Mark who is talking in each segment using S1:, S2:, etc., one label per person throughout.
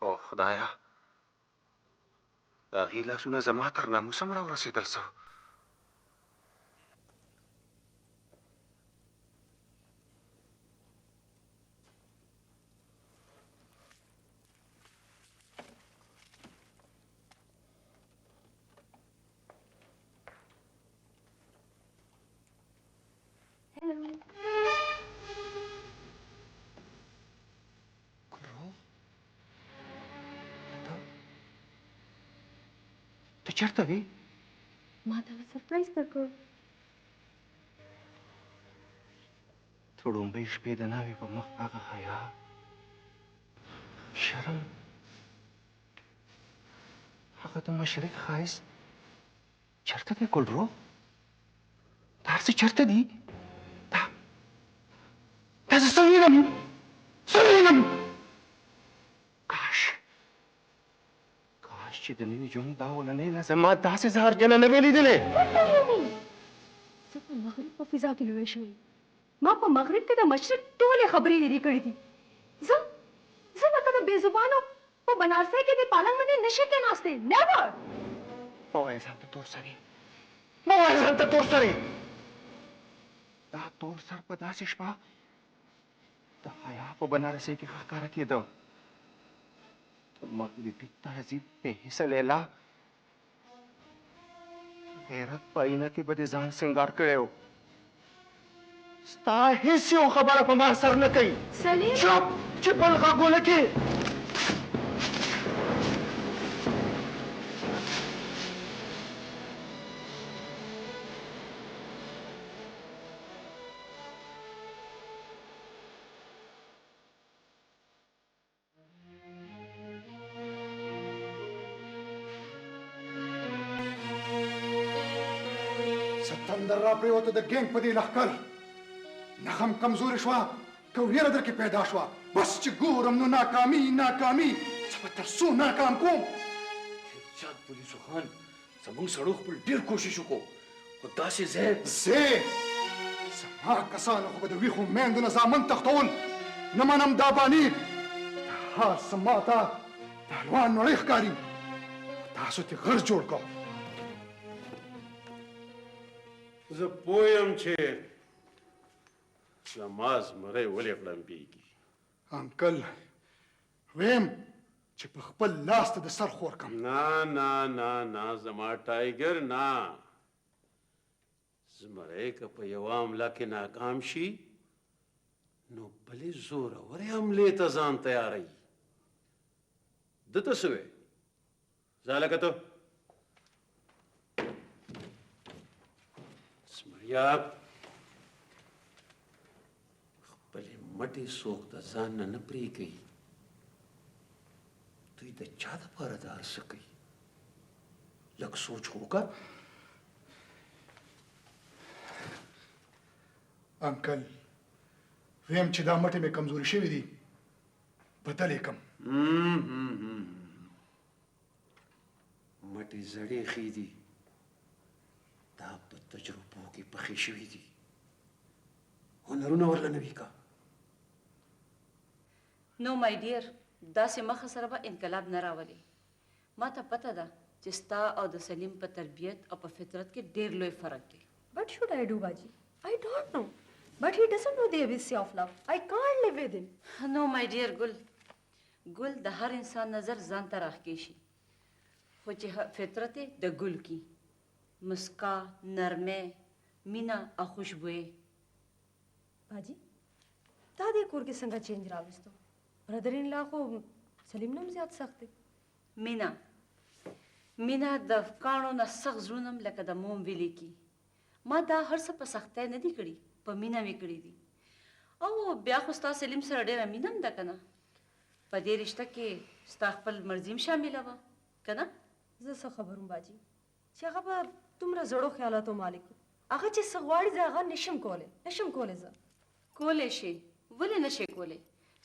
S1: او خدایا دا غي لاسونه زما تر ناموسه هم راورسېدل څه ته چېرته وې
S2: ما ته سرپرایز درکړ
S1: ته ړومبۍ شپې د ناوې په مخ هغه حیا شرم هغه د مشرق ښایست چېرته دی ګلرو دا هر څه چېرته دي دا زه څه وینم څه وینم کاش چې د نوي ژوند دا اولنۍ نه زما داسې زهرجنه نه وې لیدلې
S2: زه په مغرب په فضا کې لوی شوی ما په مغرب کې د مشرق ټولې خبرې لرې کړې دي زه لکه د بې زبانو په بنارسۍ کې د پالنګ باندې نشې کېناستې never
S1: مه وایه ځان ته تور سرې مه وایه ځان ته تور سرې دا تور سر په داسې شپه د حیا په بنارسۍ کې ښکاره کېده مغربي تهذیب بې حسه لیلا غیرت په آینه کې به دې ځان سینګار کړی و ستا هېڅ یو خبره په ما اثر نه کوي
S2: سلیم
S1: چپ چې بل غږونه کې
S3: ستندر را پریوته د ګینګ په دې لښکر نخم کمزورې شوه که ویره در کې پیدا شوه بس چې ګورم نو ناکامي زه به تر څو ناکام کوم
S4: شاد پولیسو خان زموږ سړو خپل ډېر کوشش وکړو خو داسې ځای
S3: زما کسانو خو به د ویښو میندو نه زامن تښتول نه منم دا باني هر څه ماته د حلوان نړۍ ښکاري تاسو ترې غر جوړ کړو
S4: زه پوه یم چې زما زمری ولې غړمبېږي
S3: انکل ویم چې په خپل لاس ته د سر خور کم
S4: نه زما ټایګر نه زمری که په یوه حمله کې ناکام شي نو بلې زورورې حملې ته ځان تیاروي ده ته څه وی ځه هلکه ته زمریا خپلې مټې څوک د ځان نه نه پرېږدي دوی د چا دپاره دا هر څه کوي لږ سوچ خو وکړه
S3: انکل ویم چې دا مټې مې کمزوري شوي دي بدل یې کم
S4: مټې زړې ښې دي دا په تجربو کې پخې شوي دي هنرونه ورله نوي کا
S5: نو مای ډیر داسې مخه سره به انقلاب نه راولي ما ته پته ده چې ستا او د سلیم په تربیت او په فطرت کې ډېر لوی فرق دی
S2: What should I do, Baji? I don't know. But he doesn't know the abyss of love. I can't live with him.
S5: نو مای ډیر ګل د هر انسان نظر ځان ته راښکې شي خو چې فطرت یې د ګل کی مسکا نرمه مینا او خوشبویي
S2: Baji, تا دې کور کې څنګه چینج راوستو برادر ان لا خو سلیم نوم زیات سخت دی
S5: مینا د کاڼو نه سخت زړونه لکه د موم ویلې کی ما دا هر څه په سختۍ نه دي کړي په مینا مې کړي دي او بیا خو ستا سلیم سره ډېره مینه هم ده که نه په دې رشته کې ستا خپل مرضي هم شامله وه که نه
S2: زه څه خبر وم باجي چې هغه به دومره زړو خیالاتو مالک هغه چې څه غواړي زه هغه نشم کولی زه
S5: کولی شي ولې نشي کولی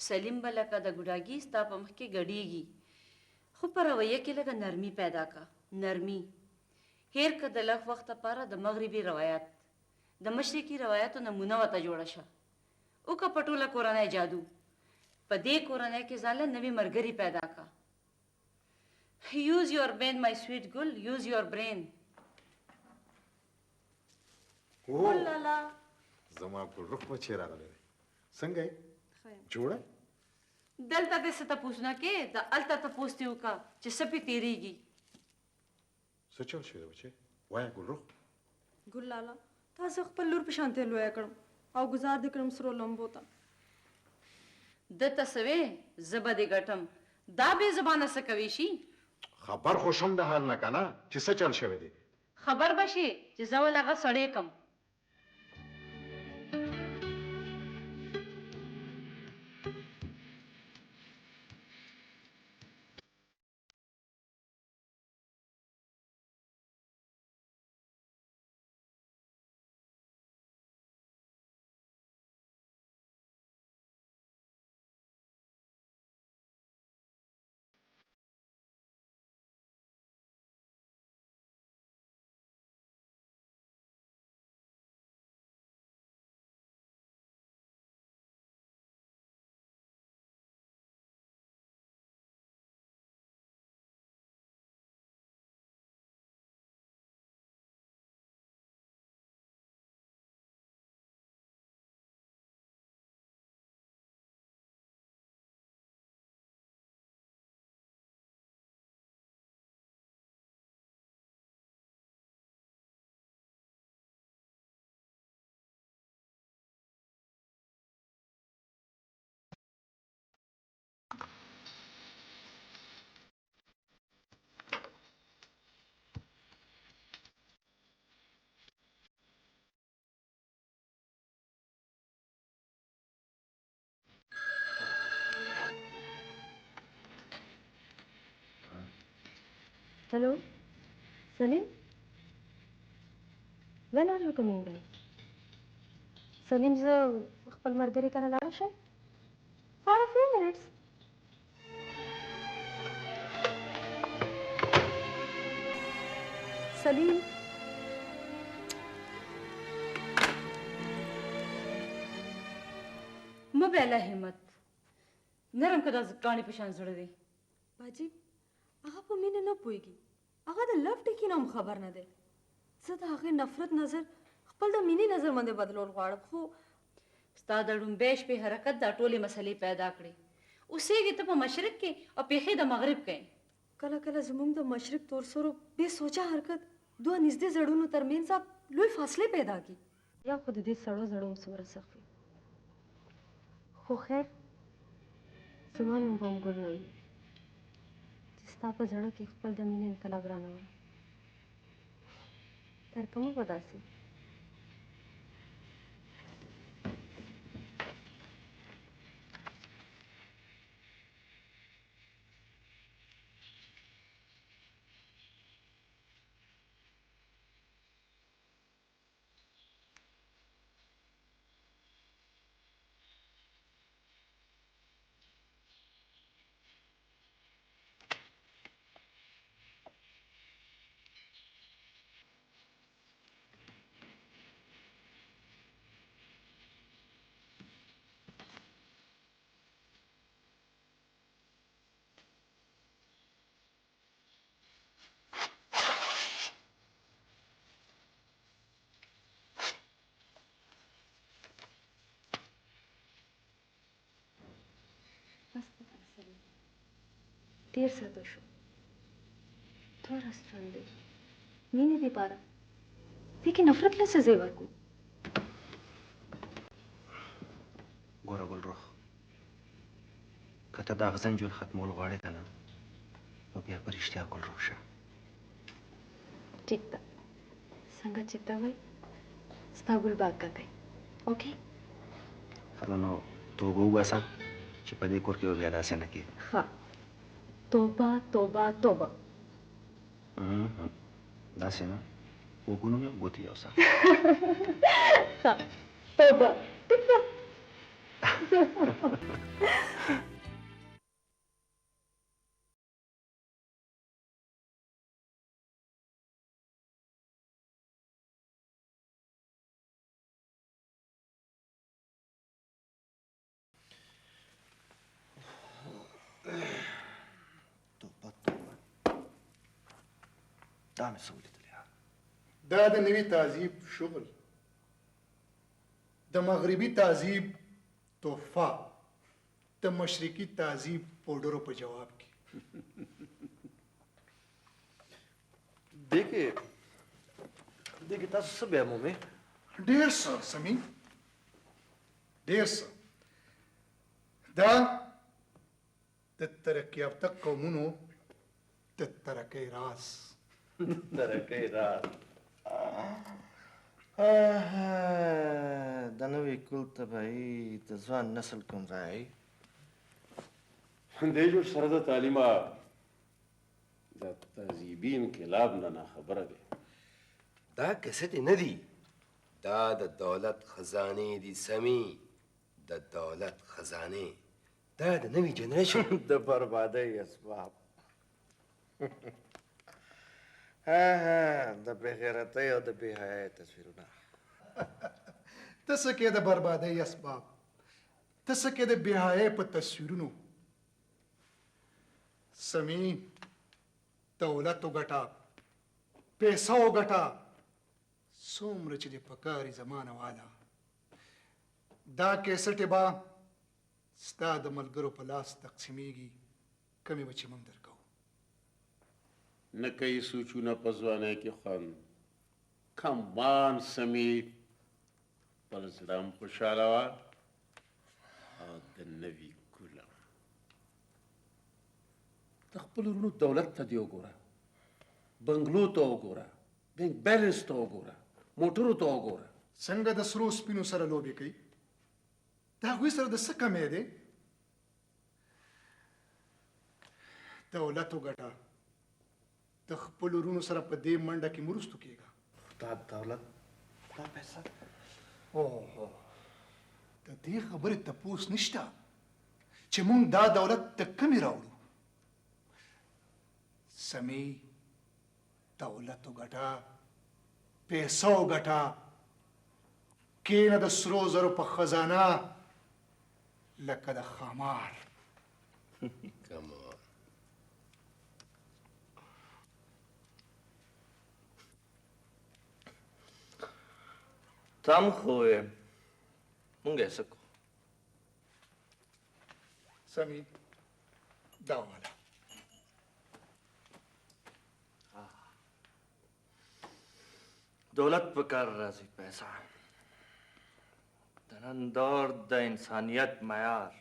S5: سلیم به لکه د ګوډاګي ستا په مخ کې ګډېږي خو په رویه کې لږه نرمي پیدا که نرمي هیر که د لږ وخت لپاره د مغربي روایت د مشرقي روایتو نمونه ورته جوړه شه وکړه په ټوله کورنۍ جادو په دې کورنۍ کې ځان له نوي ملګري پیدا که Use your brain, my sweet girl. Use your brain.
S3: او
S2: لا لا
S3: زما ګل رخ په چیر راغلی دی څنګه یې جوړه
S5: دلته دې څه تپوس نه کې د الته تپوس دې وکړه چې څه پې تېرېږي.
S3: څه چل شوی دی بچې وایه ګل رخ
S2: ګل لالا تاسو خپل لور په شانتې لویه کړم او گزار دې کړم سرو لمبو ته.
S5: دته څه وې زه به دې ګټم. دا بې زبانه څه کوي شي؟
S3: خبر خو شم د حال نه که نه چې څه چل شوی دی
S5: خبر به شي چې زه ول هغه سړی کم.
S2: Hello, Salim? When are you coming back? Salim, زه خپل ملګري کره لاړ شم. For a few minutes. Salim.
S5: مه بېله همت. نرم که دا کاڼي په شان زړه دی.
S2: باجی هغه په مینه نه پوهېږي. هغه د لف ټکي نه هم خبر نه دی. زه د هغې نفرت نظر خپل د مینې نظر باندې بدلول غواړم خو
S5: ستا د ړومبی شپې حرکت دا ټولې مسلې پیدا کړې. اوسېږې ته په مشرق کې او پیښې د مغرب کې.
S2: کله کله زموږ د مشرق تور سرو بې سوچه حرکت دوه نږدې زړونو ترمنځ لوی فاصلې پیدا کړي. یا خو د دې سړو زړو هم څومره سخت وي. خو خیر زما نوم به هم ګل نه وي چې ستا په زړه کې خپل د مینې انقلاب رانهولم. درکومه به داسې ډېر ساده شو. دومره ستړی دی. مینې دپاره دې کې نفرت له څه ځای ورکړو؟
S1: ګوره ګلرخ که ته دا غزن ژوند ختمول غواړې که نه نو بیا په رښتیا ګلرخ شه.
S2: ټیک ده. څنګه چې ته وایې ستا ګل باغ کوي. اوکې
S1: ښه نو توبه وباسه چې په دې کور کې به بیا داسې نه کېږي.
S2: ښه توبه توبه توبه.
S1: داسې نه وګونو مې ګوتې یوسه.
S2: ښه توبه. ټیک ده.
S1: توبه توبه ځان څه ولیدل یار؟
S3: دا د نوي تهذیب شغل، د مغربي تهذیب تحفه، د مشرقي تهذیب پوډرو په جواب کې.
S1: دې کې تاسو څه بیا مومئ؟
S3: ډېر څه سمي، ډېر څه. دا د ترقي یافته قومونو د ترقۍ راز.
S1: ترقۍ راز. د نوي کل تبعي د ځوان نسل کوم ځای
S4: دې جو سره د تعلیمه د تهذیبي انقلاب نه خبره ده.
S6: دا کیسټې نه دي، دا د دولت خزانې دي سمي، د دولت خزانې. دا د نوي جنریشن
S1: د بربادۍ اسباب. د بېغیرتۍ او د بېحیایۍ تصویرونه.
S3: ته څه کې د بربادۍ اسباب، ته څه کې د بېحیایۍ په تصویرونو. سمي، دولت وګټه، پیسه وګټه، څومره چې دې پکاري زمانه والا. دا کیسټې به ستا د ملګرو په لاس تقسیمیږي، کمې به چې موږ درکوو.
S4: نه کوي سوچونه په ځوانۍ کې خوند. کمان سمي خپل زړه هم خوشحاله وه او د نوي ګله. د خپلو وروڼو دولت ته دې وګوره، بنګلو ته وګوره، بینک بیلنس ته وګوره، موټرو ته وګوره.
S3: څنګه د سرو سپینو سره لوبې کوي؟ د هغوی سره د څه کمی دی؟ دولت وګټه، د خپلو وروڼو سره په دې منډه کې مرستو کېږه.
S1: دا دولت، دا پیسه.
S3: اوه، د دې خبرې تپوس نشته چې موږ دا دولت د کمې راوړو. سمې، دولت وګټه، پیسه وګټه، کېنه د سرو زرو په خزانه لکه د خامار.
S6: کمان.
S1: ته هم خو یې، موږ یې څه کوو؟
S3: سمې، دا والا.
S1: دولت په کار راځي، پیسه د نن دور د انسانیت معیار.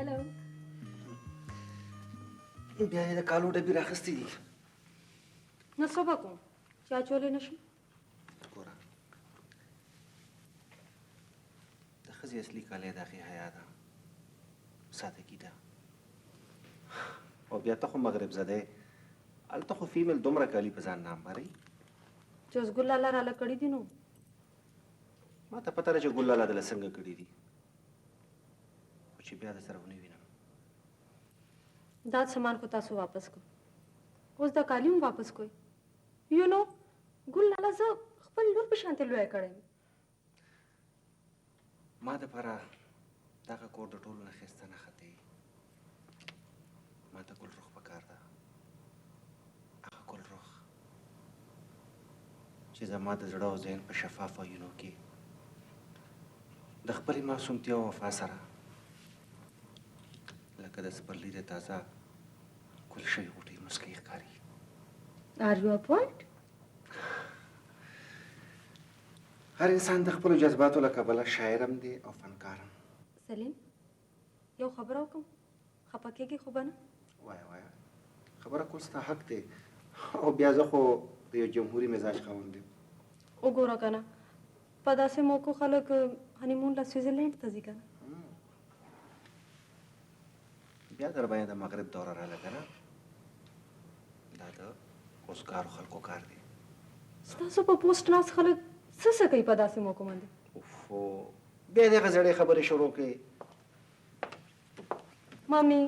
S2: हेलो
S1: بیا یې د کالو ډبې راخیستې دي.
S2: نو څه به کوم چې اچولی نه شم؟
S1: ګوره، د ښځې اصلي کالی د هغې حیا ده، سادګي ده. او بیا ته خو مغرب زده یې، هلته خو فیمیل دومره کالي په ځان نه انبارئ.
S2: چې اوس ګل لاله راله کړي دي نو
S1: ما ته پته ده چې ګل لاله دله څنګه کړي دي، خو چې بیا د سره ونه وینم.
S2: دا سامان خو تاسو واپس کو، اوس دا کالی هم واپس کوئ. یو نو ګل لاله زه خپل لور په شانتې لوی کړی یم.
S1: ما دپاره دغه کور د ټولو نه ښایسته نښه دی. ما ته ګل رخ پکار ده، هغه ګل رخ چې زما د زړه او ذهن په شفافو عینو کې د خپلې معصومتیا او وفا سره لکه د سپرلي د تازه ګل شوي غوټۍ مسکۍ ښکاري.
S2: آر یو ا پوائنټ؟
S1: هر انسان د خپلو جذباتو له کبله شاعر هم دی او فنکار هم.
S2: سلیم، یو خبره وکړم، خفه کېږې خو به نه؟
S1: وایه وایه، خبره کول ستا حق دی، او بیا زه خو د یو جمهوري مزاج خاوند یم.
S2: وګوره که نه، په داسې موقعو خلک هنیمون له سویزرلینډ ته ځي که نه.
S1: بیا در باندې د مغرب دوره راله که نه، د اوسګارو خلکو کار دی.
S2: ستاسو په پوسټ ناس خلک څه کوي په داسې موقع باندې؟
S1: اوفو بیا دغه زړې خبرې شروع کړي.
S2: مامي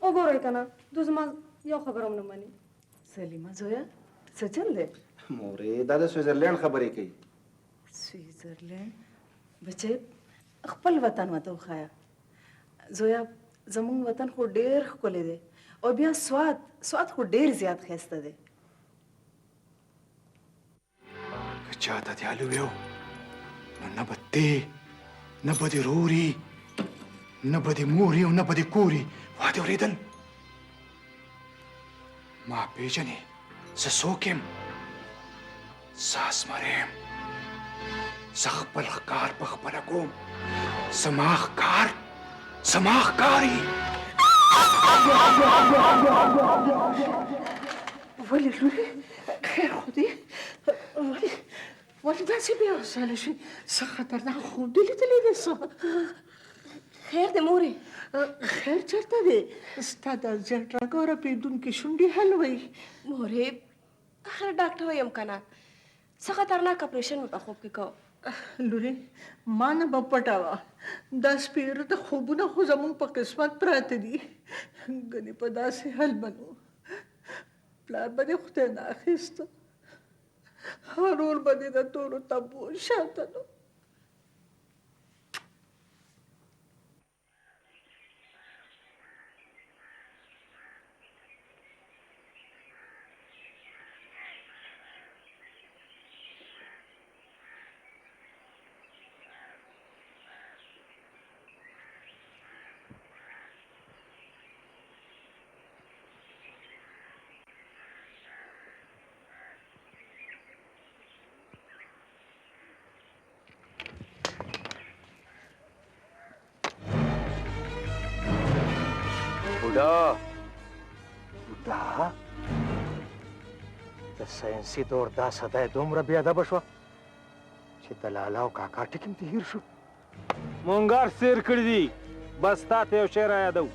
S2: وګورئ که نه دوی زما یو خبره هم نه مني.
S5: سلیمه زویا څه چل دی؟
S1: مورې دا د سویزرلینډ خبرې کوي.
S5: سویزرلینډ بچې خپل وطن ورته وښایه. زویا زموږ وطن خو ډېر ښکلی دی او بیا سواد خو ډېر زیات ښایسته دی.
S3: که چاته دیالو ویو نو نه به دی نه به دې روري نه به دې موري او نه به دې کوري. وا دې اورېدل؟ ما پېژنې زه څوک یم؟ زه اسمر یم. زه خپل ښکار په خپله کوم. زما ښکار زما ښکاري.
S5: ولې لورې خیر خو دی ولې داسې بې حوصله شوې؟ څه خطرناک خوب دې لیدلی دی؟ څه خیر دی مورې؟ خیر چېرته دی؟ ستا د زیات رګ او رپېدونکې شونډې حلوئ.
S7: مورې آخر ډاکټر یم که نه څه خطرناک اپریشن مې په خوب کې کو.
S5: لورې ما نه به پټوه دا سپېره د خوبونه خو زموږ په قسمت پراته دي. ګنې په داسې حل بنو پلار به دې خدای نه اخیسته ورور به دې د تورو تبو شاته نو.
S3: بوډا د ساینسي دور دا صدای دومره بې ادبه شوه چې د لالا او کاکا ټکي م هیر شو.
S8: مونږار سیر کړي دي بس تا ته یو شی رایادو.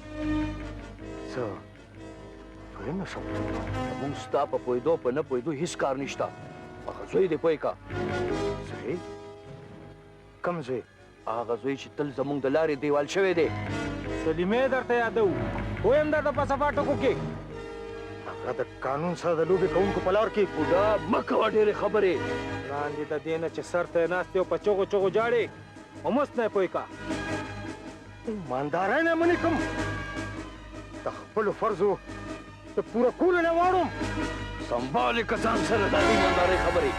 S3: څه پوه نه شوم.
S9: موږ ستا په پوهېدو په نه پوهېدو هېڅ کار نشته. هغه زوی دې پوه کا.
S3: زوی؟ کوم زوی؟
S9: هغه زوی چې تل زموږ د لارې دیوال شوی دی.
S8: سلیمې درته یادو ویم درته په صفا ټکو کې
S3: هغه د قانون سره د لوبې کوونکو په لار کې.
S9: بوډا مه کوه ډېرې خبرې.
S8: وړاندې د دې نه چې سر ته یې ناست یې او په چغو چغو جاړې او مست نه یې پوه کا.
S3: ایماندارۍ نه منې کوم. د خپلو فرضو د پوره کولو نه واړم.
S9: سنبالې که ځان سره د ایماندارۍ خبرې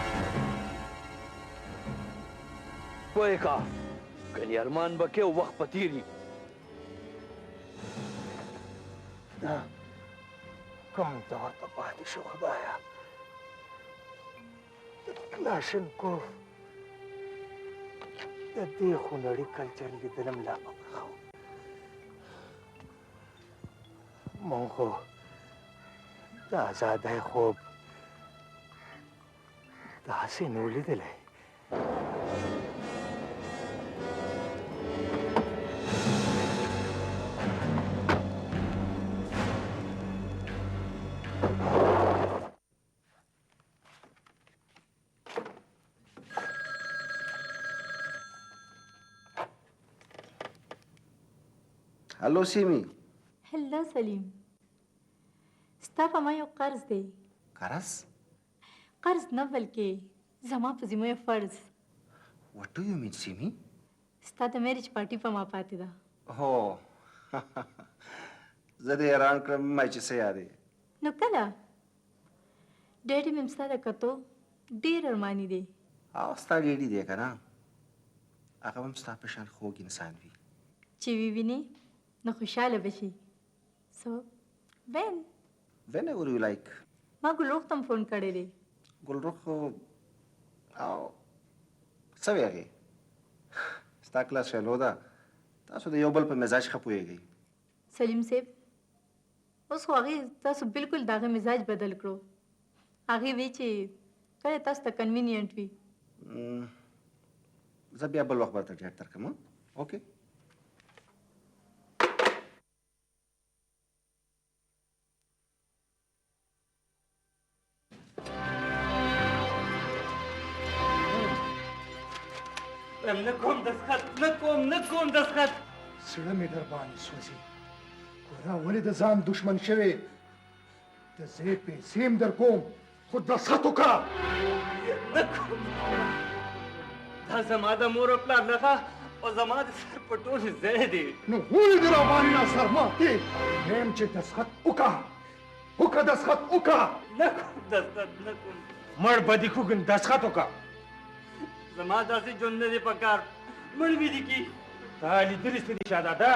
S9: پوه کا. ګنې ارمان به کې او وخت به تېري.
S3: دا کوم دور ته پاتې شو خدایا؟ د کلاشنکوف د دې خونړي کلچر لیدلم لا په برخه و. مونږ خو د ازادۍ خوب داسې نه و لیدلی.
S1: هلو سیمي.
S10: هلو سلیم ستا په ما یو قرض دی.
S1: قرض؟
S10: قرض نه بلکې زما په ذمه یو فرض.
S1: What do you mean, سیمي؟
S10: ستا د میریج پارټي په ما پاتې ده.
S1: هو زه دې حیران کړم ما چې څه یادې.
S10: نو کله؟ ډیډي مې ستا د کتو ډېر ارماني دی.
S1: او ستا ډیډي دی که نه؟ هغه هم ستا په شان خوږ انسان وي.
S10: چې ووینې نو خوشحاله به شي. سو وین؟
S1: Whenever you like.
S10: ما ګلرخ ته هم فون کړی دی.
S1: ګلرخ او څه وی هغې؟ ستا کلاس فیلو ده. تاسو د یو بل په مزاج ښه پوهېږئ.
S10: سلیم صاحب اوس خو هغې تاسو بالکل د هغه مزاج بدل کړو. هغې وی چې کله تاسو ته کنوینینټ وي.
S1: زه بیا بل وخت به درته ډېر درکړم. اوکې.
S8: ته نکوم دسخط نکوم دسخط
S3: زړه مې در باندې سوځي ګوره ولې د ځان دشمن شوې د زه پیسې هم در کوم خو دسخط وکړه
S8: دا زما د مور او پلار نښه او زما د سر په ټولې ځای دی
S3: نو ولې دې راباندې ناصر ماتې ویم چې دسخط وکړه دسخط وکړه
S8: نکوم دسخط نکوم مړ به دي خوږن دسخط وکړه زما داسې ژوند نه دی پکار مړ مې دي کی تا لیدلي څه دي شهزاده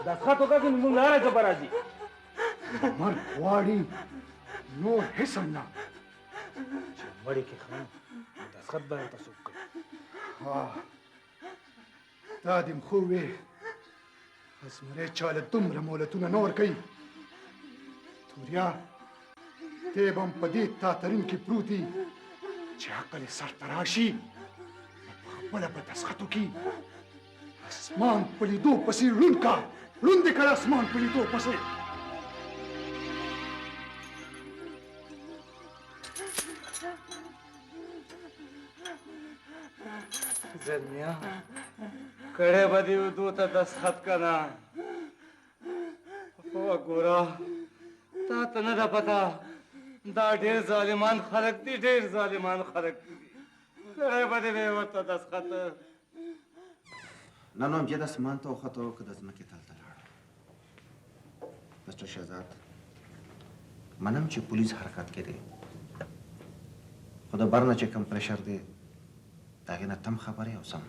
S8: دسخط وکړه که زموږ لاره څه به راځي
S3: مرګ غواړي نور هېڅ هم نه
S8: چې مړې کې خان دسخط به ورته څوک کوي
S3: دا دې م خو وې زمری چاله دومره مهلتونه نه ورکوي توریا دی به هم په دې تاترین کې پروت وي چې عقل یې سر ته راشي نو پخپله به دسخط وکړي اسمان په لیدو پسې ړوند کا ړوند دې کړه اسمان په لیدو پسې
S8: زلمیا کړی به دې ودو ته دسخط که نه خو ګوره تا ته نه ده پته دا ډېر ظالمان خلک دي ډېر ظالمان خلک دي کړی به دې وی ورته دسخط
S1: نه نو بیا د اسمان ته وختو که د ځمکې تل ته لاړو مسټر شهزاد منم چې پولیس حرکت کې دی خو د بر نه چې کوم پریشر دی د هغې نه تم خبرې او سم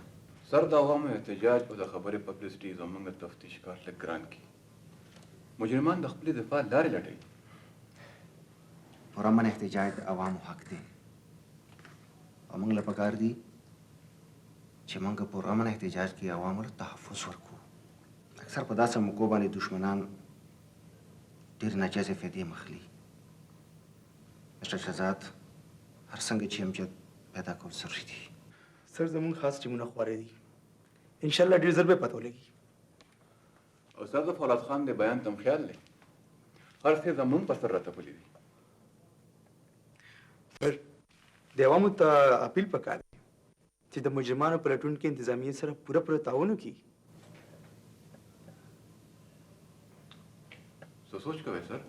S11: سر د عوامو احتجاج او د خبرې پبلسټي زموږ د تفتیش کار لږ ګران کړي مجرمان د خپلې دفاع لارې لټوي
S1: پرامن احتجاج د عوامو حق دی او موږ له پکار دي چې موږ پرامن احتجاج کې عوامو له تحفظ ورکړو اکثر په داسې موقعو باندې دشمنان ډېر ناجایزې فایدې مخلي مسټر شهزاد هر څنګه چې امجد پیدا کول ضروري دي
S12: سر زمون خاص ټیمونه خوارې دي انشاءالله ډېر ژر به پته ولګي
S11: او سر د فولاد خان د بیان تم خیال دی هر څه زمون په سر راتپلي دي
S12: پر د عوامو ته اپیل پکار دی چې د مجرمانو په لټون کې انتظامیې سره پوره تعاون وکړي
S11: څه سوچ کوئ سر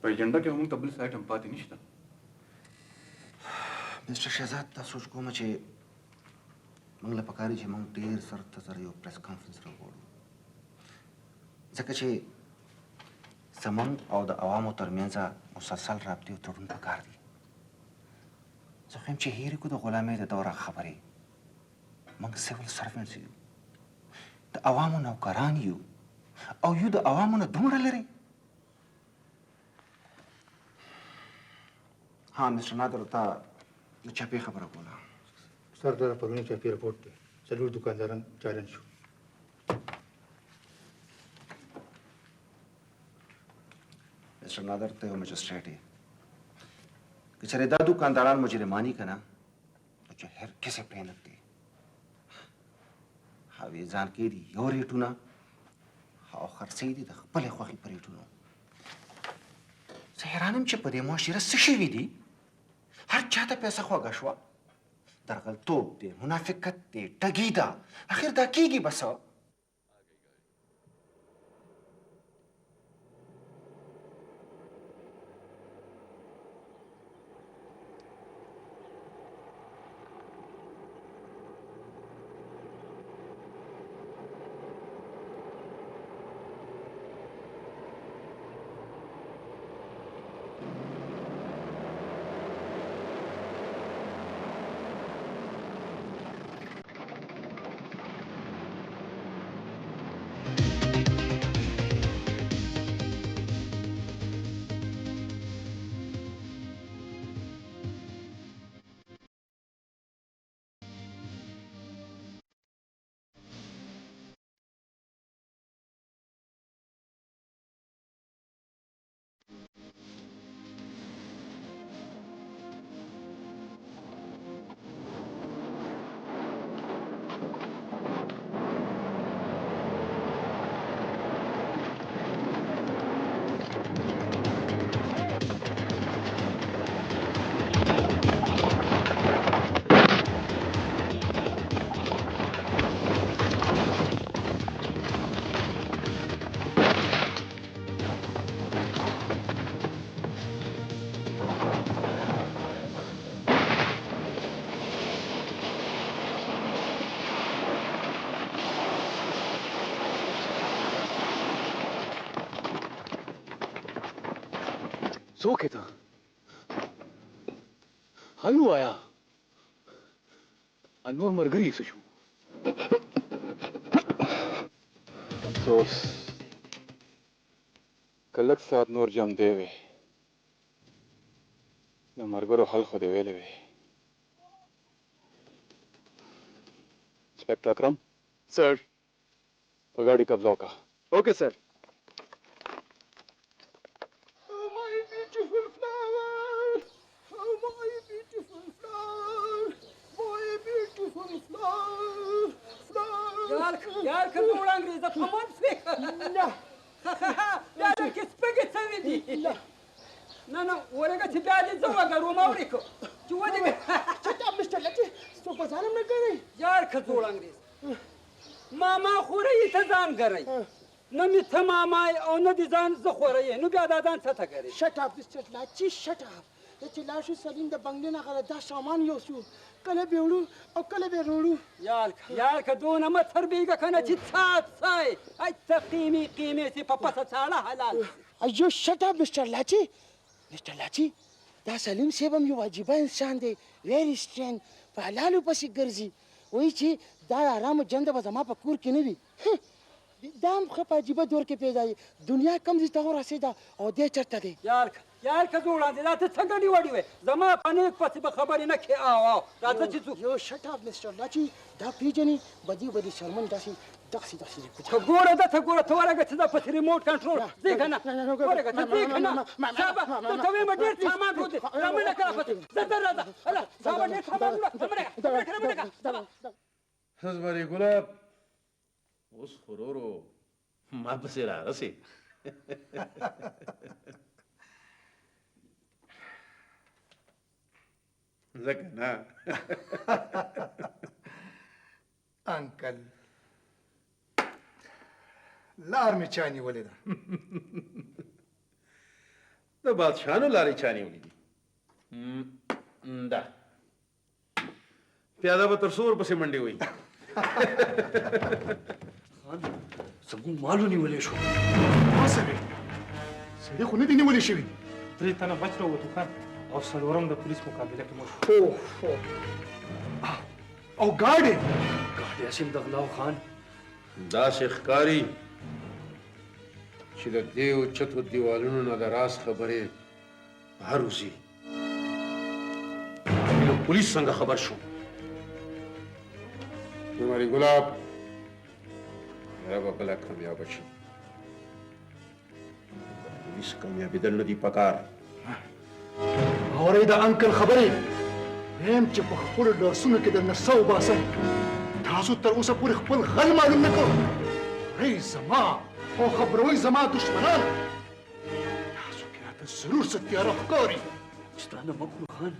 S11: په ایجنډا کې موږ ته بل څه آیټم پاتې نشته
S1: مسټر شهزاد دا سوچ کوم چې موږ له پکار دي چې موږ ډېر زر یو پریس کانفرنس راوغواړو ځکه چې زموږ او د عوامو ترمنځ مسلسل رابطې او تړون پکار دي زه خو یم چې هېرې کړو د غلامۍ د دوره خبرې موږ سیول سروینټس یو د عوامو نوکران یو او یو د عوامو نه دومره لرې ها مسټر نادر تا د چاپې خبره کوله
S3: سر دا پرونی چاپې رپورټ دی څلور دکانداران چالن شو
S1: مسټر نادر ته یو مجسټریټ یې که چېرې دا دکانداران مجرماني که نه نو چې هر کسې پرې نږدې هغوی ځان کې دي یو ریټونه او خرڅوي دي د خپلې خوښې په ریټونو زه حیران یم چې په دې معاشره څه شوي دي هر چاته پیسه خوږه شوه درغلتوب دی منافقت دی ټګي ده اخر دا کیږي بس
S9: څوک ته هلو آیا انور مرګري څه شو
S11: افسوس که لږ ساعت نور جم دی وی د مرګرو حل خو دې ویلې وی انسپکټر اکرم
S12: सर
S11: په ګاډي قبضه وکړه
S12: okay sir
S8: यार कभी उड़ांगे जब हम से ना यार किस पे के सवी दी ना ना ओरेगा छिप्याजी जवा करो मावरी को चुवा दे चटा मिस्टर लची तो बाजार में गए यार खजोड़ांगे मामा खोरे इंतजाम कर रही न मिथ मामा और न दिजान जखोरे नु ब्यादादान सता करे
S13: शट अप मिस्टर लची शट अप چې لاشو سلیم د بنگلې نه غره دا سامان یو شو کله به وړو او کله به وړو
S8: یار کدونه ما تربیګه کنه چې څات سای ای تقیمی قیمه سي په پسه چاړه حلال
S13: ایو شټ اپ مستر لاچی دا سلیم صاحب هم یو واجب انسان دی ویری سټرنګ په حلالو پسې ګرځي وای چې دا آرام جند به زما په کور کې نه وي دا هم خپ عجیب دور کې پیدا دی دنیا کم دي ته رسیدا او دې چرته دی
S8: यार का जोड़ा दे रात छगड़ी वाड़ी हुए जमा अनेक पति खबर न के आओ रात चितु
S13: यो शट अप मिस्टर लाची दा पीजनी बदी शर्मन दासी दक्षी कुछ
S8: गोरा दा गोरा थोड़ा गछ दा पति रिमोट कंट्रोल देखना गोरा गछ देखना साबा तो तवे में डेढ़ सामान होते रामन करा पति जदर राजा अला साबा डेढ़ सामान हमरे
S4: हजबरी गुलाब उस खुरोरो ما پسې رارسې ځکه نه
S3: انکل لار مې چا نیولې ده
S4: د بادشاهانو لارې چا نیولې دي دا پیاده به تر سور پسې منډې وي
S9: زموږ مالو نیولې شو
S3: ما سوي سړي خو نه دي نیولې شوي
S8: 3 تنه بچ راووتو خان او څلورم د پولیس مقابله کې مو
S3: او ګاډي
S9: اسیم د غلاو خان
S4: داسې ښکاري چې د دې اوچتو دیوالونو نه د راز خبرې بهر وځي نو پولیس څنګه خبر شو
S11: بیماري ګلاب یا به بله کامیابه شي
S4: پولیس کامیابېدل نه دي پکار
S3: اورئ د انکل خبرې هم چې په خپلو لاسونو کې درنه څه وباسم تاسو تر اوسه پورې خپل غل معلوم نه کړ ای زما او خبروئ زما دشمنان تاسو کې راته ضرور څه تیاره ښکاري
S9: ستا نه مکړو خان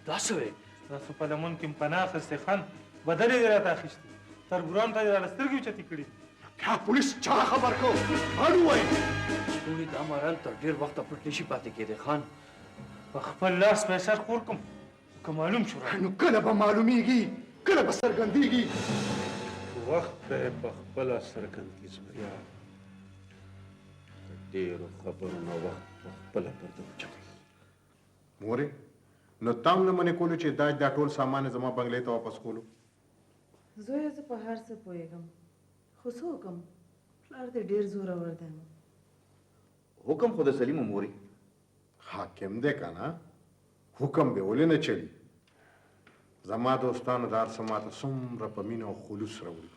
S9: دا څه وی
S8: تاسو په لمن کې پناه اخیستې خان بدلې دې راته اخیستې تربوران ته یې راله سترګې اوچتې کړي
S3: بیا پولیس چا خبر کړو اړ ووایئ
S9: ټولې دا ماران تر ډېر وخته پټ نشي پاتې کېدی خان
S8: په خپل لاس پیسې خور کوم که معلوم شو
S3: نو کله به معلومیږي کله به څرګندېږي
S4: وخت به یې په خپله څرګندېږي زمریا د ډېرو خبرو نه وخت په خپله پرده اوچوي
S14: مورې نو تام نه منې کولو چې دا ټول سامان زما بنګلې ته واپس کولو
S2: زویه زه په هر څه پوهېږم خو څه وکړم پلار دې ډېر زورور دی
S1: حکم خو د سلیم موري
S14: حاکم دی که نه حکم به ولې نه چلی زما دوستانو دا هر څه ماته څومره په مینه او خلوص راوړي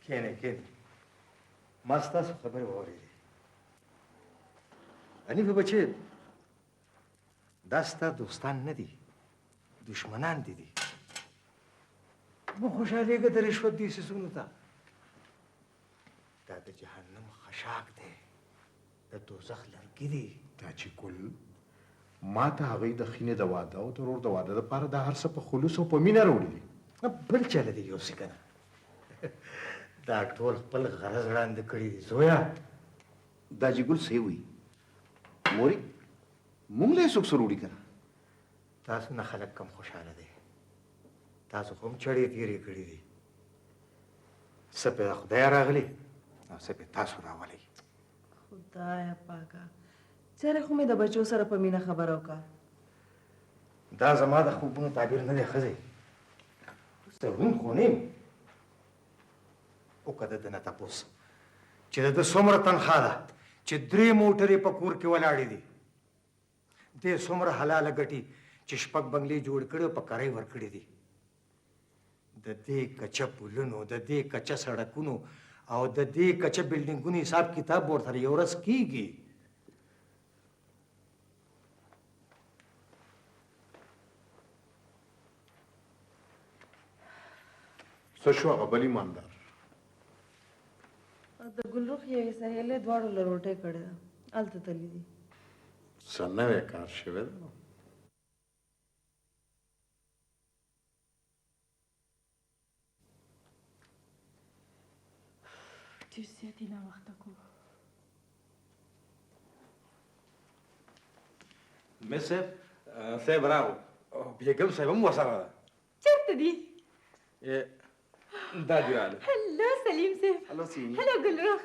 S1: کښېنئ ما ستاسو خبرې واورېدې حنیفه بچې دا ستا دوستان نه دي دشمنان دي مه خوشحالېږه د رشوت دې سیسونو ته دا د جهنم خشاک دی د دوزخ لرګي دي
S14: دا چې ګل ما ته هغوی د خینې د واده او د ورور د واده دپاره دا هر څه په خلوص او په مینه راوړي دي
S1: بل چاله دي یوسې که نه دا ټول خپل غرض وړاندې کړي دي زویا دا چې ګل صحیح وي موري مونږ له یې څوک سره وړي که نه تاسو نه خلک کم خوشحاله دی تاسو خو هم چړې تېرې کړي دي څه پې د خدای راغلي او څه پې تاسو راولئ
S2: خدایا پاکه
S15: چېرې خو مې د بچو سره په مینه خبره وکړه.
S1: دا زما د خوبونو تعبیر نه دی ښځې، زه روڼ خو نه یم. وکړه د ده نه تپوس چې د ده څومره تنخوا ده چې 3 موټرې په کور کې ولاړې دي، دې څومره حلاله ګټي چې 6 بنګلې جوړ کړي او په کرۍ ورکړي دي. د دې کچه پلونو، د دې کچه سړکونو او د دې کچه بلډینګونو حساب کتاب ورسره یو ورځ کیږي.
S14: څه شو هغه بل ایماندار؟
S15: د ګلرخ یوې سهیلې دواړو له روټۍ کړې ده، هلته تللي دي.
S14: څه نوی کار شوی ده؟
S10: ډېر زیات یې ناوخته کړو.
S12: مس صاحب راغو، بیګم صاحب هم ورسره ده.
S10: چېرته دي؟
S12: دا دي راغله.
S10: هلو سلیم صاحب.
S1: هلو سیمي.
S10: هلو ګلرخ.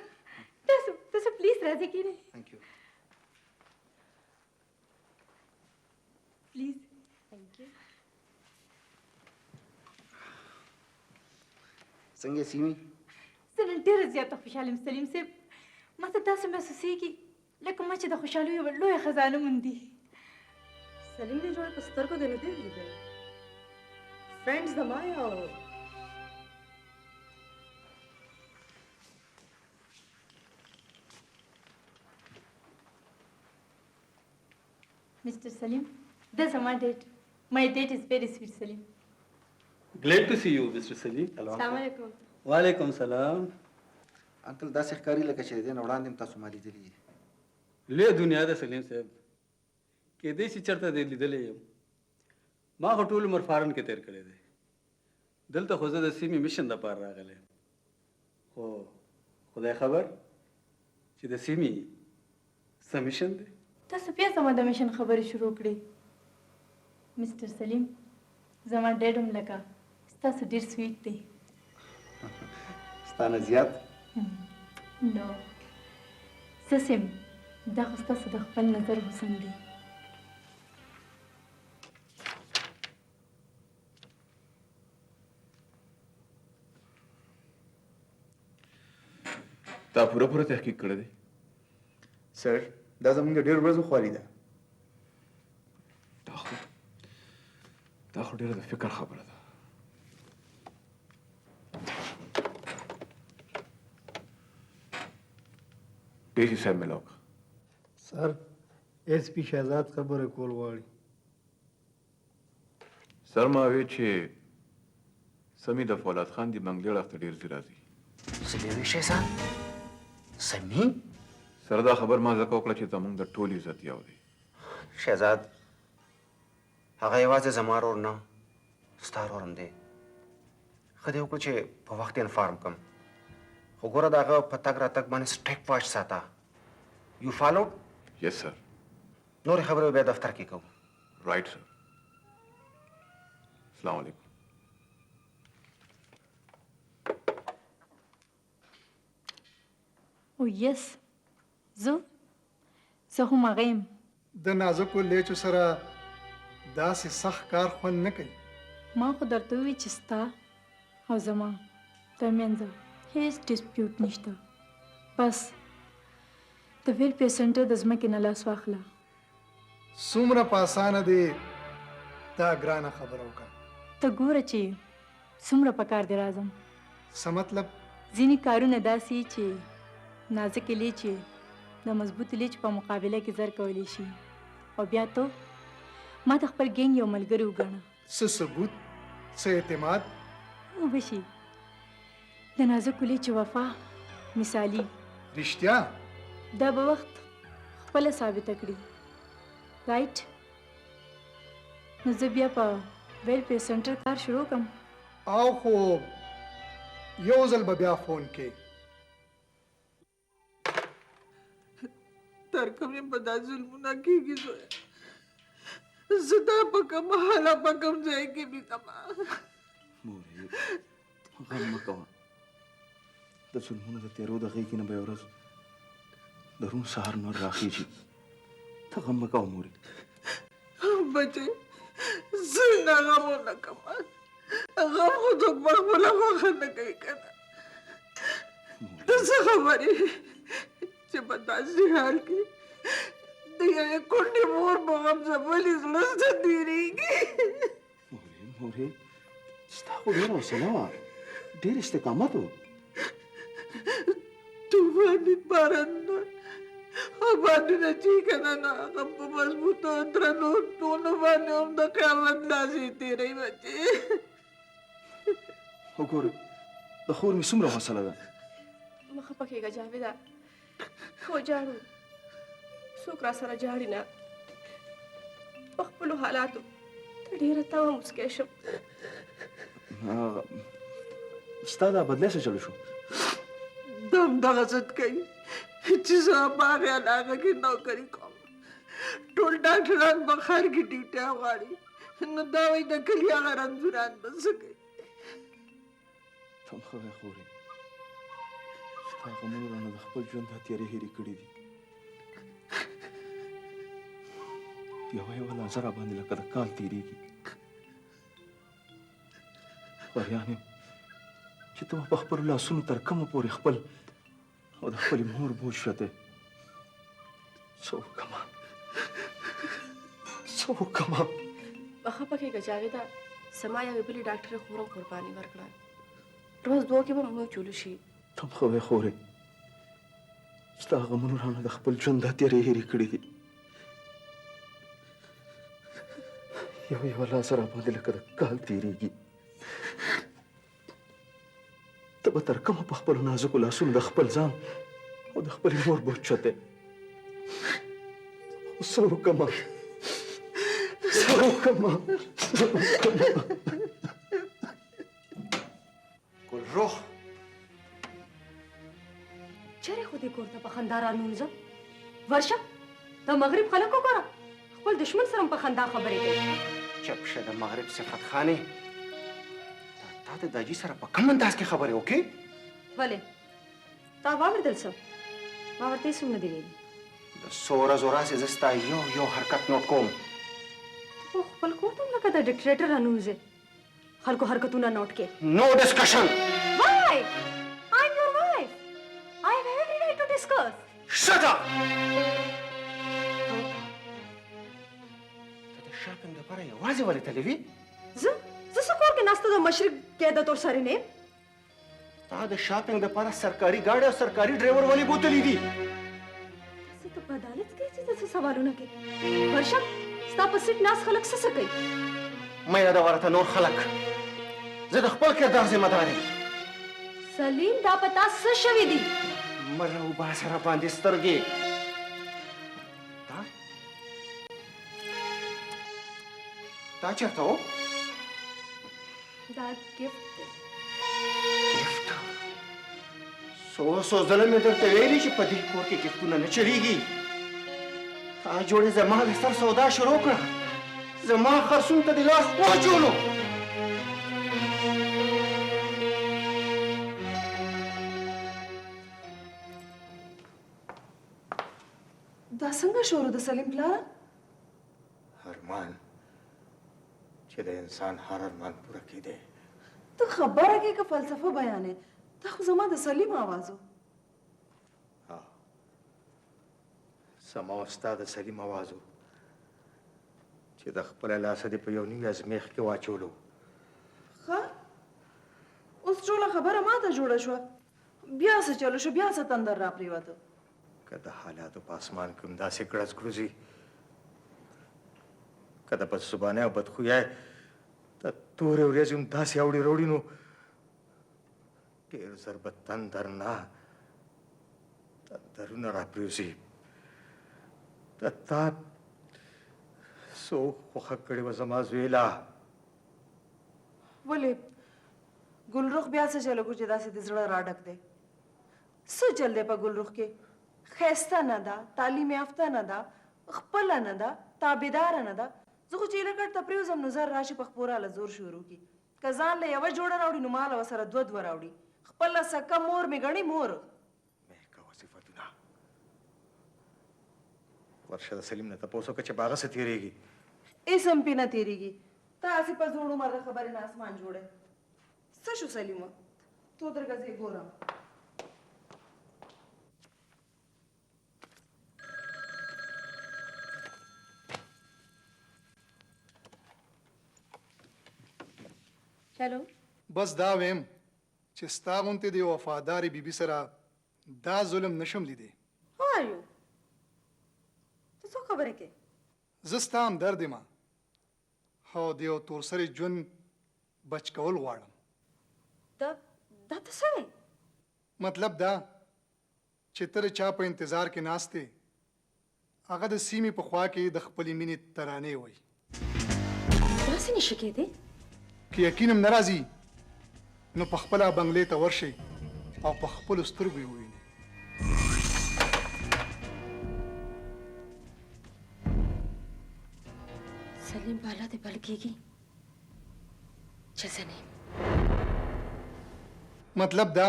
S10: تاسو پلیز راځئ کېنئ.
S1: Thank you.
S10: پلیز. Thank you.
S1: څنګه سیمي؟
S10: زه نن ډېره زیاته خوشحاله یم سلیم صاحب. ما ته داسې محسوسېږي لکه ما چې د خوشحالیو یوه لویه خزانه موندي.
S2: سلیم دې جوړ په سترګو دې نه دی لیدلی. فرینډز د ما یا
S10: Mr. Salim, this is my date. My date is very sweet, Salim.
S16: Glad to see you, Mr. Salim.
S2: السلام علیکم.
S16: وعلیکم سلام.
S1: انکل داسې ښکاري لکه چې د دې نه وړاندې هم تاسو ما لیدلي یې.
S16: لویه دنیا ده سلیم صاحب. کېدای شي چېرته دې لیدلی یم. ما خو ټول عمر فارن کې تېر کړی دی. دلته خو زه د سیمې میشن دپاره راغلی یم. خو خدای خبر چې د سیمې څه میشن دی.
S10: تاسو بیا زما د میشن خبرې شروع کړې. مسټر سلیم، زما ډیډ هم لکه ستاسو ډېر سویټ دی.
S1: ستا نه زیات؟
S10: نو زه سیم دا خو ستاسو د خپل نظر حسن دی.
S11: تا پوره تحقیق کړی دی؟
S12: سر دا زموږ د ډېرو ورځو خواري ده.
S11: دا خو ډېره د فکر خبره ده. ډي سي صاحب ملاو کړه.
S17: سر ایس پی شهزاد خبره کول غواړي.
S11: سر ما وی چې سمي د فولاد خان د بنګلې اړخ ته ډېر ځي راځي.
S1: څه دی وی شهزاد؟ سمي؟
S11: سر دا خبر ما ځکه وکړه چې زموږ د ټول عزت یو دی.
S1: شهزاد هغه یوازې زما ورور نه ستا ورور هم دی. ښه دې وکړو چې په وخت یې انفارم کړم. خو ګوره د هغه په تګ راتګ باندې سټریک واچ ساته. یو فالوډ؟
S11: یس سر.
S1: نورې خبرې بیا دفتر کې کوو.
S11: رایټ سر. السلام علیکم.
S10: او یس زه هم هغه یم.
S3: د نازکو لیچو سره داسې سخت کار خوند نه کوي.
S10: ما خو درته ووی چې ستا او زما ترمنځ هیڅ ډسپیوټ نشته. بس د ویلفیر سنټر د ځمکې نه لاس واخله.
S3: څومره په اسانه دی دا ګرانه خبره وکړه.
S10: ته ګوره چې څومره په کار دی راځم.
S3: څه مطلب؟
S10: ځینې کارونه داسې چې نازکې لیچې د مضبوط لیچ په مقابله کې زر کولی شي. او بیا ته ما د خپل ګینګ یو ملګری وګڼه.
S3: څه ثبوت؟ څه اعتماد؟
S10: وبشي د نازکو لیچې وفا مثالي.
S3: رښتیا؟
S10: دا به وخت خپله ثابته کړي. رایټ؟ نو زه بیا په ویلفیر سنټر کار شروع کړم.
S3: او خو یو ځل به بیا فون کې.
S15: تر کومې به دا ظلمونه کېږي زویه؟ زه دا په کوم حاله په کوم ځای کې بیتمه؟
S12: مورې غم مه کوه. د ظلمونو د تېرو د غېږې نه به یوه ورځ د روڼ سهار نور راخیږي. ته غم مه کوه مورې.
S15: بچې زه نه غمونه کوم، غم خو څوک په خپله خوښه نه کوي که نه. ته څه خبرې چې په داسې حال کې د یوې کونډې مور په غم ځپلې زړه څه تېرېږي.
S12: مورې ستا خو ډېره حوصله وه، ډېر استقامت و.
S15: طوفاني باران بادونه چې که نه نو هغه په مضبوطو درنو تونو باندې هم د قیامت داسې تېروي بچې.
S12: وګوره د خور مې څومره حوصله ده.
S7: مه خفه کېږه جاویده، وجاړو څوک را سره جاړي نه. په خپلو حالاتو ډېره تمه مسکی شم.
S12: ستا دا بدلی څه چلو شو؟
S15: دم دغه ضد کوي چې زه په هغې علاقه کې نوکري کوم. ټول ډاکټران په ښار کې ډیوټۍ غواړي، نو دا وایي د کلي هغه رنځوران به څه کوي.
S12: ته هم ښه وایې خورې، ستا غمونو رانه د خپل ژوند دا تیارې هېرې کړي دي. یوه یوه لحظه راباندې لکه د کال تېرېږي. وریان یم چې ته په خپلو لاسونو تر کومه پورې خپل او د خپلې مور بوج شوتی. څه وکړمه څه وکړمه؟
S7: مه خفه کېږه جاویده، زما یوې بلې ډاکټرې خور هم قرباني ورکړه، روز دوه کې به مو چولو شي.
S12: ته هم ښه وایې خورې، ستا غمونو رانه د خپل ژوند دا تیارې هېرې کړي دي. یوه یوه لحظه راباندې لکه د کال تېرېږي. ته به تر کومه په خپلو نازکو لاسونو د خپل ځان او د خپلې مور بوج چوتی. خو څه وکړمه څه وکړمه څه وکړمه؟
S1: ګلرخ
S2: چېرې خو دې کور ته په خندا رانولزم؟ ورشه د مغرب خلک وګوره، خپل دشمن سره هم په خندا خبرې کوي.
S1: چپ شه د مغرب صفت خانې. تا د داجي سره په کوم انداز کې خبرې وکړې؟
S2: ولې تا واورېدل څه؟ ما ورته هېڅ هم نه دي ویلي.
S1: د څو ورځو راسې زه ستا یو یو حرکت نوټ کوم.
S2: ته خپل کور ته هم لکه د ډکټریټر رانوځې، خلکو حرکتونه نوټ کې.
S1: نو ډسکشن.
S2: Why? I'm your wife. I have every right to discuss.
S1: Shut up! ته د شاپینګ لپاره یوازې ولې تللی وې؟
S2: زه څه کور کې ناسته د مشرق قیادت ورسره نه یم؟
S1: تا د شاپینګ لپاره سرکاري ګاډی او سرکاري ډرایور ولې بوتلی دي؟
S2: تاسې ته په عدالت کې چې څه سوالونه کوي. ورشه ستا په سیټ ناست خلک څه کوي؟
S1: مه یادوه راته نور خلک، زه د خپل کردار ذمه دار یم.
S2: سلیم دا په تا څه شوي دي؟
S1: مه راوباسه راباندې سترګې. دا چېرته و؟
S7: دا ګفت دی.
S1: ګفت؟ څو ځله مې درته ویلي چې په دې کور کې ګفتونه نه چلیږي. تا جوړې زما د سر سودا شروع کړه، زما خرڅون ته دې لاس واچولو.
S15: دا څنګه شروع د سلیم پلاره؟
S14: ارمان چې د انسان هر ارمان پوره کېدی.
S15: ته خبره کې که فلسفه بیانې؟ دا خو زما د سلیم آواز و.
S14: زما او ستا د سلیم اواز و چې د خپله لاسه دې په یو نوي ازمیښت کې واچولو.
S15: ښه اوس ټوله خبره ماته جوړه شوه، بیا څه چلو شو، بیا څه تندر را پرېوته.
S14: که د حالاتو په اسمان کې هم داسې ګړز ګړوزي، که د بدزبانۍ او بدخویۍ د تورې ورځې هم داسې اوړي راوړي، نو ډېر ژر به تندر نه تندرونه را پرېوځي. د تا څوک خوښه کړې وه زما زویله؟
S15: ولې ګلرخ بیا څه چلو چې داسې د زړه راډک دی؟ څه چل دی په ګلرخ کې؟ ښایسته نه ده، تعلیم یافته نه ده، خپله نه ده، تابعداره نه ده. زه خو چې ایله کټ ته پرېوځم نو زر راشي په خپوره له زور شروع کړي. که ځان له یوه جوړه راوړي نو ما له ورسره دوه راوړي. خپله سکه مور مې ګڼي مور.
S12: ورشه د سلیم نه تاسو که چې باغ څه تیریږي
S15: اسم پې نه تیریږي تاسې په زوړ عمر د خبرې نه اسمان جوړی څه شو سلیمه تو درګه زه ګورم
S2: چلو
S3: بس دا ویم چې ستا غوندې د وفادارې بیبي سره دا ظلم نشم لیدی
S2: وایو ته څه خبرې کې
S3: زه ستا همدرد یم او د یو تورسرې ژوند بچ کول غواړم
S2: دا ته څه وایې
S3: مطلب دا چې ته د چا په انتظار کې ناست یې هغه د سیمې په خوا کې د خپلې مینې ترانې وایي
S2: داسې نشي کېدی
S3: که یقین هم نه راځي نو په خپله بنګلې ته ورشئ او په خپلو سترګو یې ووینئ
S2: سلیم بالا دې بل کېږي چې زه نه
S3: مطلب دا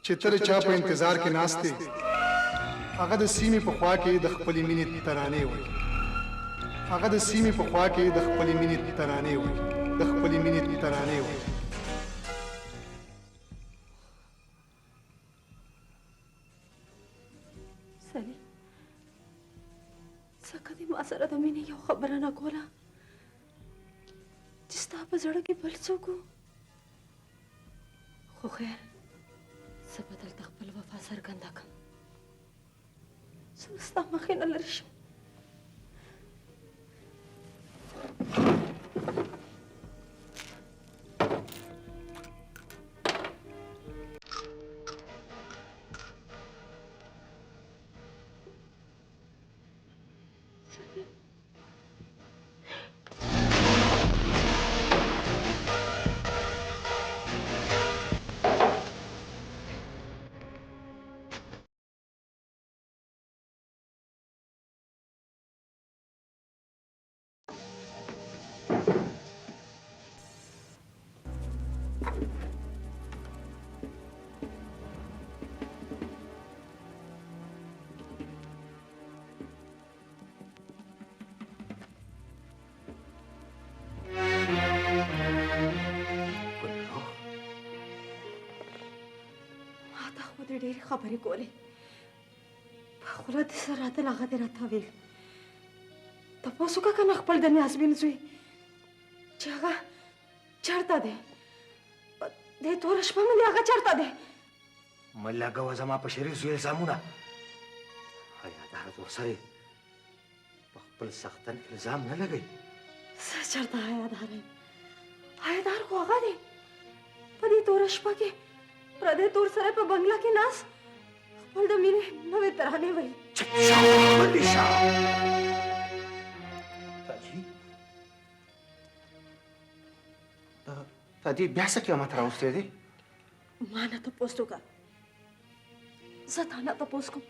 S3: چې ته د چا په انتظار کې ناست یې هغه د سیمې په خوا کې د خپلې مینې ترانې وایي هغه د سیمې په خوا کې د خپلې مینې ترانې وایي د خپلې مینې ترانې وایي
S2: سلیم ځکه دې ما سره د مینې یو خبره نه کوله چې ستا په زړه کې بل څوک و خو خیر زه به دلته خپل وفا څرګنده کړم زه ستا مخې نه لرې شم ډېرې خبرې کولې په خوله دې سره راتل هغه دې راته ویل تپوس وکړه که نه خپل د نیازبین زوی چې هغه چېرته دی دې توره شپه باندې هغه چېرته دی
S1: مه لګوه زما په شریف زوی الزامونه حیاداره تورسرې په خپل سختن الزام نه لګوئ
S2: زه چېرته حیاداره یم حیادار خو هغه دی په دې توره شپه کې پردی تور سره په بنگلا کې ناست خپل د مینې نوې ترانې وایي
S1: تاجي تا دې بیا څه قیامت راوستی دی
S2: ما نه تپوس وکړه زه تا نه تپوس کوم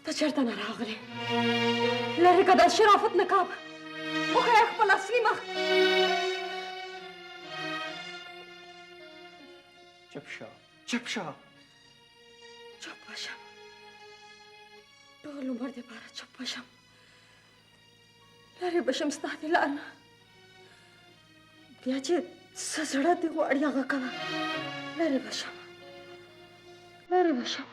S2: ته چېرته نه راغلې لرې که د شرافت نقاب وښیه خپل اصلي مخ
S1: چپ شه چپ شه
S2: چپ به شم ټول عمر دپاره چپ به شم لرې به شم ستا د لار نه بیا چې څه زړه دې غواړي هغه کوه لرې به شم لرې به شم